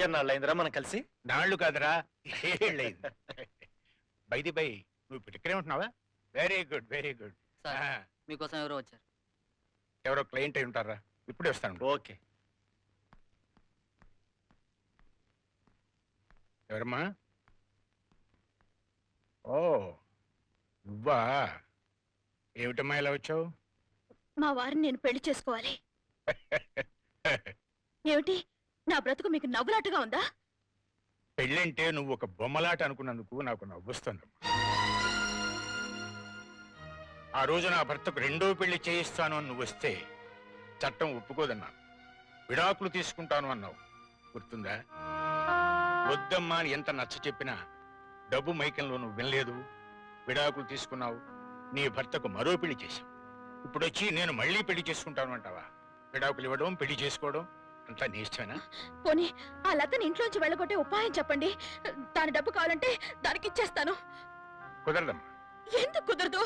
ఎన్నాళ్ళైందిరా మనం కలిసి? నాళ్ళు కాదురా, ఏళ్ళైంది. బైది బై, నువ్వు ఇప్పుడు ఇక్కడే ఉంటున్నావా? Very good, very good. మీకోసం ఎవరో వచ్చారు. ఎవరో క్లయింట్ అయి ఉంటారా? ఇప్పుడే వస్తాను. ఓకే. ఎవరమ్మా? ఓ నువ్వా? ఏమిటమ్మా ఇలా వచ్చావు? మా వారిని నేను పెళ్లి చేసుకోవాలి. ఏమిటి నా బ్రతుకు మీకు నవ్వులాటగా ఉందా? పెళ్ళంటే నువ్వు ఒక బొమ్మలాట అనుకున్నందుకు నాకు నవ్వుస్తుందమ్మా. ఆ రోజు నా భర్తకు రెండో పెళ్లి చేయిస్తాను అని నువ్వు వస్తే చట్టం ఒప్పుకోదన్నాను. విడాకులు తీసుకుంటాను అన్నావు, గుర్తుందా? వద్దమ్మా అని ఎంత నచ్చ చెప్పినా డబ్బు మైకంలో నువ్వు వినలేదు, విడాకులు తీసుకున్నావు. నీ భర్తకు మరో పెళ్లి చేశావు. ఇప్పుడు వచ్చి నేను మళ్ళీ పెళ్లి చేసుకుంటాను అంటావా? విడాకులు ఇవ్వడం, పెళ్లి చేసుకోవడం అంతా నీ ఇష్టమేనా? పోనీ ఆ లతని ఇంట్లోంచి వెళ్ళగొట్టే ఉపాయం చెప్పండి. దాని డబ్బు కావాలంటే దానికి ఇచ్చేస్తాను. కుదరదమ్మా. ఎందుకు కుదరదు?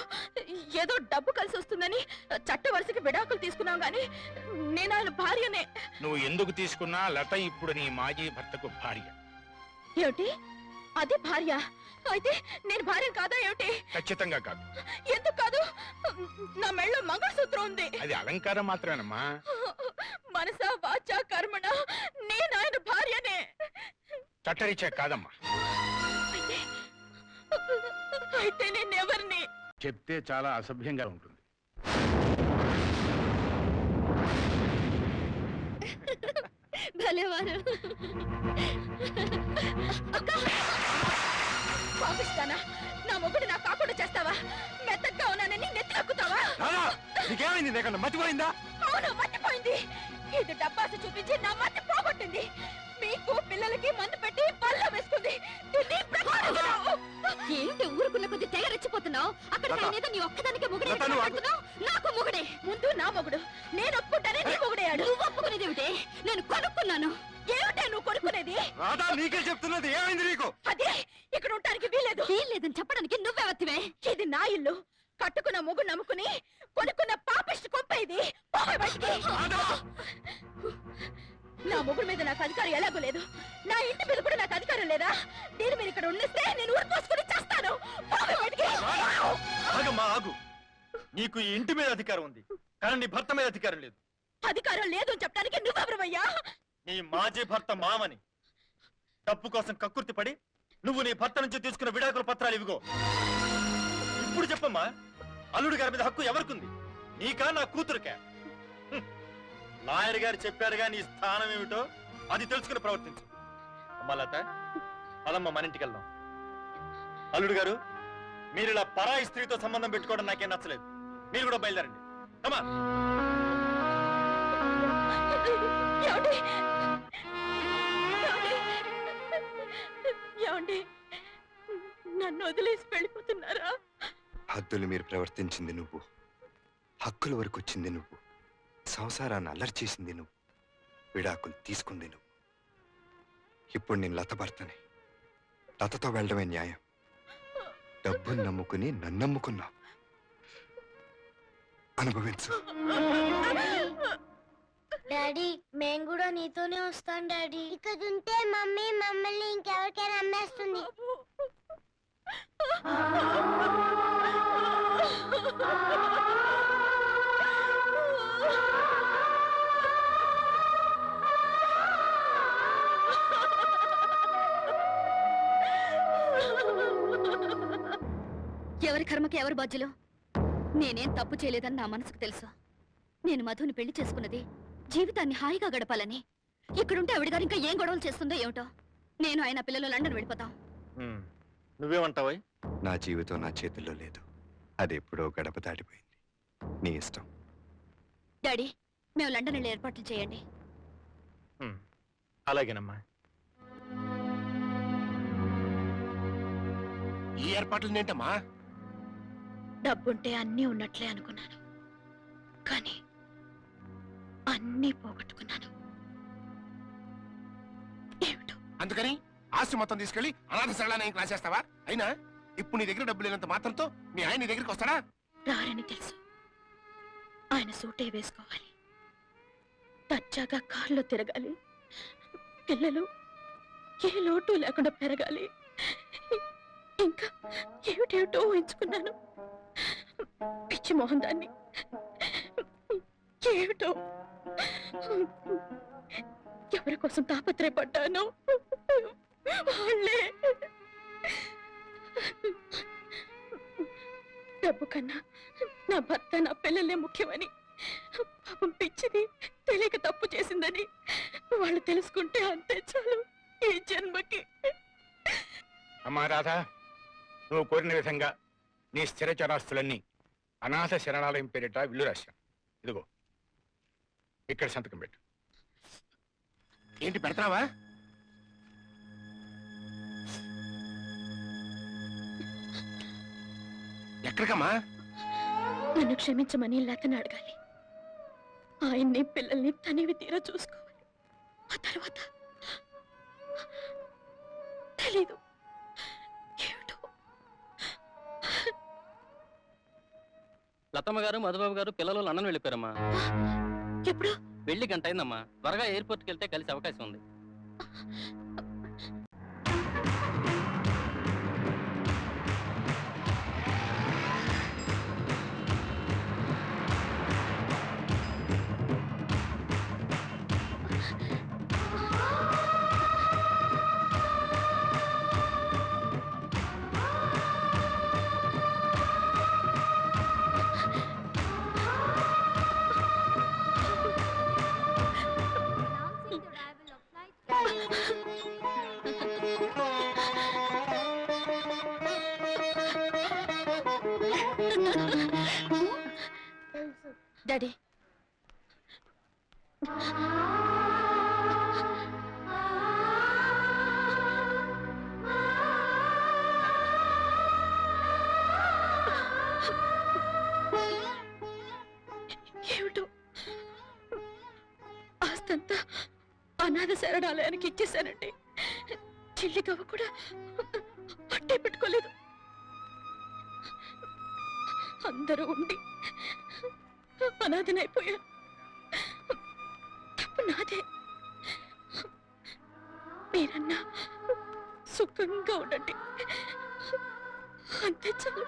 ఏదో డబ్బు కలిసి వస్తుందని చట్ట వలసకి విడాకులు తీసుకున్నాం గాని నేను ఆయన భార్యనే. నువ్వు ఎందుకు తీసుకున్నా లత ఇప్పుడు నీ మాజీ భర్తకు భార్య. ఏమిటి? అది భార్య అయితే నేను భార్య కాదా ఏమిటి? ఖచ్చితంగా కాదు. ఎందుకు కాదు? నా మెళ్ళో మంగళసూత్రం ఉంది. అది అలంకారం మాత్రమేనమ్మా. మనస వాచ కర్మణ నేను ఆయన భార్యనే. చట్టరీత్యా కాదమ్మా. అయితే నేనెవరిని? చెప్తే చాలా అసభ్యంగా ఉంటుంది. భలేవారు. పాపిస్తానా? నా మొగుడు నా కాకుండా చేస్తావా? మెత్తగా ఉన్నానని నెత్తిలక్కుతావా? నీకేమైంది? లేకుండా మర్చిపోయిందా? అవును, మర్చిపోయింది. ఇది డబ్బాస చూపించి నా మతి పోగొట్టింది. మీకు పిల్లలకి మందు పెట్టి పళ్ళ వేసుకుంది. ఏంటి ఊరుకున్న కొద్ది తెగ రెచ్చిపోతున్నావు? అక్కడ నీ ఒక్కదానికి మొగుడే. నాకు మొగుడే. ముందు నా మొగుడు. నేను ఒప్పుకుంటానే నీ మొగుడేయాడు. నువ్వు ఒప్పుకునేది ఏమిటే? నేను కొనుక్కున్నాను. ఏమిటే నువ్వు కొనుక్కునేది? నీకే చెప్తున్నది. ఏమైంది నీకు? అదే ఇక్కడ ఉండడానికి వీలేదు. వీల్లేదని చెప్పడానికి నువ్వే వత్తివే. ఇది నా ఇల్లు. కట్టుకున్న మొగు నమ్ముకుని కొనుక్కున్న పాపిష్టి కొంప ఇది. నా మొగుడు మీద నాకు అధికారం ఎలాగో లేదు. నా ఇంటి మీద కూడా నాకు అధికారం లేదా? నేను మీరు ఇక్కడ ఉండిస్తే నేను ఊరిపోసుకుని చేస్తాను. ఆగు. నీకు ఈ ఇంటి మీద అధికారం ఉంది, కానీ నీ భర్త మీద అధికారం లేదు. అధికారం లేదు అని చెప్పడానికి నువ్వెవరవయ్యా? నీ మాజీ భర్త మామని. డబ్బు కోసం కక్కుర్తి పడి నువ్వు నీ భర్త నుంచి తీసుకున్న విడాకుల పత్రాలు ఇవిగో. ఇప్పుడు చెప్పమ్మా, అల్లుడి గారి మీద హక్కు ఎవరికుంది? నీకా, నా కూతురుకా? లాయర్ గారు చెప్పారుగా నీ స్థానం ఏమిటో, అది తెలుసుకుని ప్రవర్తించు. అమ్మా లత, పదమ్మ, మన ఇంటికి వెళ్దాం. అల్లుడు గారు, మీరు ఇలా పరాయి స్త్రీతో సంబంధం పెట్టుకోవడం నాకేం నచ్చలేదు. మీరు కూడా బయలుదేరండి. అమ్మా. నన్ను వదిలేసి వెళ్ళిపోతున్నారా? హద్దులు మీరు ప్రవర్తించింది నువ్వు, హక్కుల వరకు వచ్చింది నువ్వు, సంసారాన్ని అల్లరి చేసింది నువ్వు, విడాకులు తీసుకుంది నువ్వు. ఇప్పుడు నేను లత భర్తని. లతతో వెళ్ళడమే న్యాయం. డబ్బుని నమ్ముకుని నన్ను నమ్ముకున్నావు. అనుభవించు. డాడీ, మేము కూడా నీతోనే వస్తాం డాడీ. ఇక్కడ ఉంటే మమ్మీ మమ్మల్ని ఇంకెవరికైనా అమ్మేస్తుంది. ఎవరి కర్మకి ఎవరి బాధ్యులు? నేనేం తప్పు చేయలేదని నా మనసుకు తెలుసు. నేను మధుని పెళ్లి చేసుకున్నది జీవితాన్ని హాయిగా గడపాలని. ఇక్కడుంటే ఆవిడ గారు ఇంకా ఏం గొడవలు చేస్తుందో ఏమిటో. నేను ఆయన పిల్లలు లండన్ వెళ్ళిపోతాం. నువ్వేమంటావా? నా జీవితం నా చేతుల్లో లేదు. అది ఎప్పుడో గడప దాటిపోయింది. నీ ఇష్టం. డాడీ, మేము లండన్ వెళ్ళి ఏర్పాట్లు చేయండి. అలాగేనమ్మా. ఈ ఏర్పాట్లు ఏంటమ్మా? డబ్బుంటే అన్నీ ఉన్నట్లే అనుకున్నాను, కానీ అన్నీ పోగొట్టుకున్నాను. ఏమిటో. అందుకని ఆస్తి మొత్తం తీసుకెళ్లి అనాథ శరణాలయం రాసేస్తావా? అయినా ఇప్పుడు నీ దగ్గర డబ్బు లేనంత మాత్రంతో మీ ఆయన నీ దగ్గరికి వస్తాడా? రారని తెలుసు. ఆయన సూటే వేసుకోవాలి, దర్జాగా కాళ్ళు తిరగాలి, పిల్లలు ఏ లోటు లేకుండా పెరగాలి. ఇంకా ఏమిటేమిటో ఊహించుకున్నాను. పిచ్చి మోహన్ దాన్ని ఏమిటో ఎవరి కోసం తాపత్రయపడ్డాను వాళ్ళే. డబ్బు కన్నా నా భర్త నా పిల్లలే ముఖ్యమని, పాపం పిచ్చిది తెలియక తప్పు చేసిందని వాళ్ళు తెలుసుకుంటే అంతే చాలు ఈ జన్మకి. అమ్మా రాధా, నువ్వు కోరిన విధంగా నీ స్థిర చరాస్తులన్నీ అనాథ శరణాలయం పేరిట విల్లు రాశాను. ఇదిగో ఇక్కడ సంతకం పెట్టు. ఏంటి పెడతావా? ఎక్కడికమ్మా? నన్ను క్షమించమని లతని అడగాలి. ఆయన్ని పిల్లల్ని తనివి తీరా చూసుకోవాలి. ఆ తర్వాత తెలీదు ఏమిటో. లతమ్మ గారు మధుబాబు గారు పిల్లలు లండన్ వెళ్ళిపోయారమ్మా. ఎప్పుడు? వెళ్ళి గంట అయిందమ్మా. త్వరగా ఎయిర్పోర్ట్కి వెళ్తే కలిసి అవకాశం ఉంది. డాడీ, ఏమిటో ఆస్తంతా అనాథ శరణాలయానికి ఇచ్చేశానండి. చెల్లి గవ్వ కూడా పట్టే పెట్టుకోలేదు. అందరూ ఉండి అనాథనైపోయాను. తప్పు నాదే. మీరన్నా సుఖంగా ఉండండి, అంతే చాలు.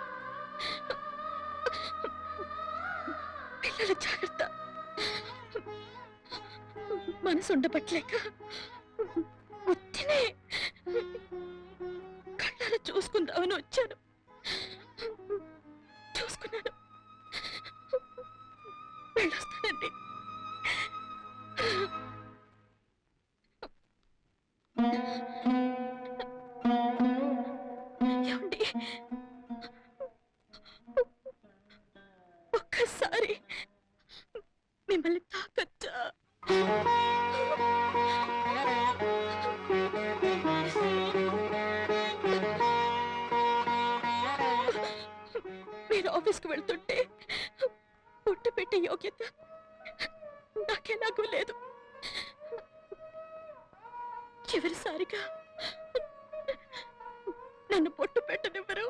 పిల్లల జాగ్రత్త. మనసు ఉండబట్టలేక ఉత్తినే కళ్ళారా చూసుకుందామని వచ్చాను. చూసుకున్నాను. వెళ్ళొస్తానండి. ఏమండి, ఒక్కసారి మిమ్మల్ని తాకచ్చా? మీరు ఆఫీస్కి వెళ్తుంటే పుట్టు పెట్టే యోగ్యత నాకెలాగూ లేదు. చివరిసారిగా నన్ను పొట్టు పెట్టనివ్వరు.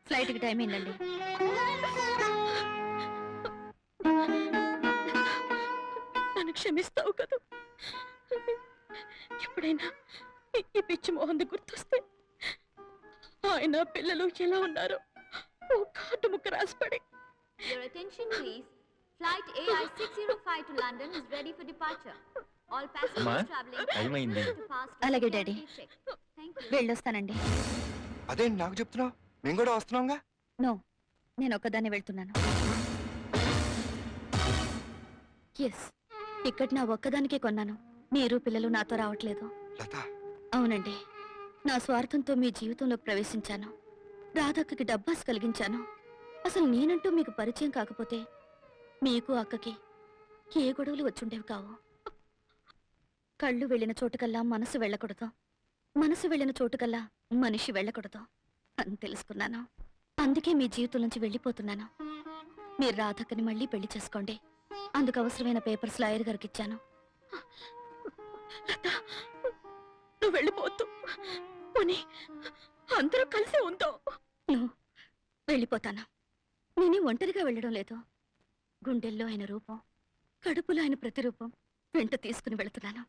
ఫ్లైట్కి టైం అయిందండి. నన్ను క్షమిస్తావు కదా? ఎప్పుడైనా ఈ పిచ్చి మోహన్ గుర్తొస్తే ఆయన పిల్లలు ఎలా ఉన్నారో ఓ కార్డు ముక్క రాసిపడి. Your attention please. Flight AI605 to London is ready for departure. All passengers traveling time అయింది. to pass అలాగే through daddy. security check. Thank you. వెళ్ళొస్తానండి. అదేంటి నాకు చెప్తున్నావు? మేము కూడా వస్తున్నాంగా. నో, నేను ఒక్కదాన్ని వెళ్తున్నాను. ఎస్, ఇక్కడ నా ఒక్కదానికే కొన్నాను. మీరు పిల్లలు నాతో రావట్లేదు. లత, అవునండి, నా స్వార్థంతో మీ జీవితంలోకి ప్రవేశించాను. రాధక్కకి డబ్బాస్ కలిగించాను. అసలు నేనంటూ మీకు పరిచయం కాకపోతే మీకు అక్కకి ఏ గొడవలు వచ్చుండేవి కావు. కళ్ళు వెళ్ళిన చోటుకల్లా మనసు వెళ్ళకూడదు, మనసు వెళ్ళిన చోటుకల్లా మనిషి వెళ్ళకూడదు అని తెలుసుకున్నాను. అందుకే మీ జీవితం నుంచి వెళ్ళిపోతున్నాను. మీరు రాధక్కని మళ్ళీ పెళ్లి చేసుకోండి. అందుకు అవసరమైన పేపర్స్ లాయర్ గారికి ఇచ్చాను. లత, నువ్వు వెళ్ళిపోతూ పోనీ అందరూ కలిసి ఉందో. నువ్వు వెళ్ళిపోతాను. నేనే ఒంటరిగా వెళ్ళడం లేదు. గుండెల్లో ఆయన రూపం, కడుపులో ఆయన ప్రతిరూపం వెంట తీసుకుని వెళుతున్నాను.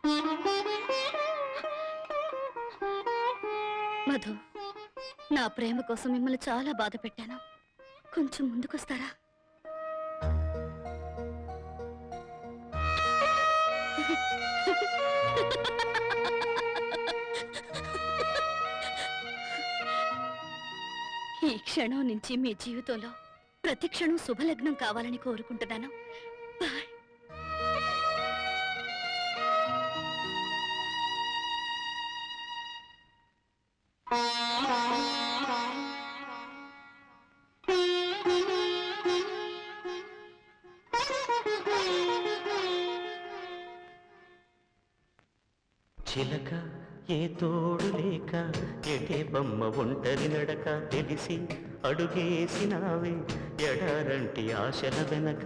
మధు, నా ప్రేమ కోసం మిమ్మల్ని చాలా బాధ పెట్టాను. కొంచెం ముందుకొస్తారా? ఈ క్షణం నుంచి మీ జీవితంలో ప్రతి క్షణం శుభలగ్నం కావాలని కోరుకుంటున్నాను. బాయ్. చిలక ఏ తోడు లేక ఎటే బొమ్మ ఒంటరి నడక తెలిసి అడుగేసినావే ఎడారంటి ఆశల వెనక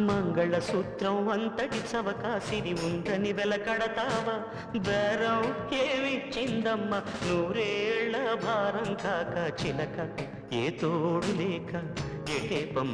మంగళసూత్రం అంతటి చవక సిరి ఉందని వెలకడతావా బేరం ఏమిచ్చిందమ్మ నూరేళ్ల భారం కాక చిలక ఏ తోడు లేక ఎటే బొమ్మ